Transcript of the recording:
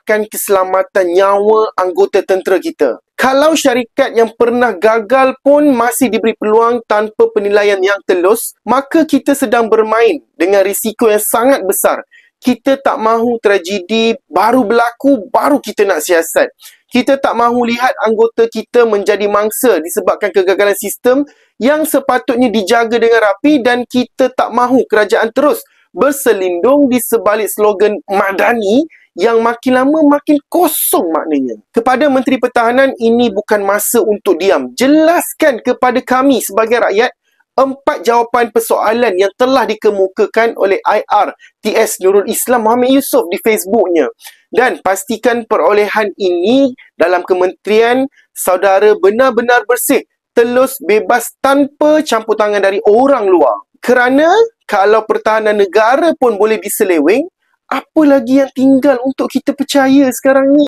keselamatan nyawa anggota tentera kita. Kalau syarikat yang pernah gagal pun masih diberi peluang tanpa penilaian yang telus, maka kita sedang bermain dengan risiko yang sangat besar. Kita tak mahu tragedi baru berlaku, baru kita nak siasat. Kita tak mahu lihat anggota kita menjadi mangsa disebabkan kegagalan sistem yang sepatutnya dijaga dengan rapi, dan kita tak mahu kerajaan terus berselindung di sebalik slogan madani yang makin lama makin kosong maknanya. Kepada Menteri Pertahanan, ini bukan masa untuk diam. Jelaskan kepada kami sebagai rakyat 4 jawapan persoalan yang telah dikemukakan oleh IR TS Nurul Islam Muhammad Yusof di Facebooknya. Dan pastikan perolehan ini dalam kementerian saudara benar-benar bersih, telus, bebas, tanpa campur tangan dari orang luar. Kerana kalau pertahanan negara pun boleh diseleweng, apa lagi yang tinggal untuk kita percaya sekarang ni?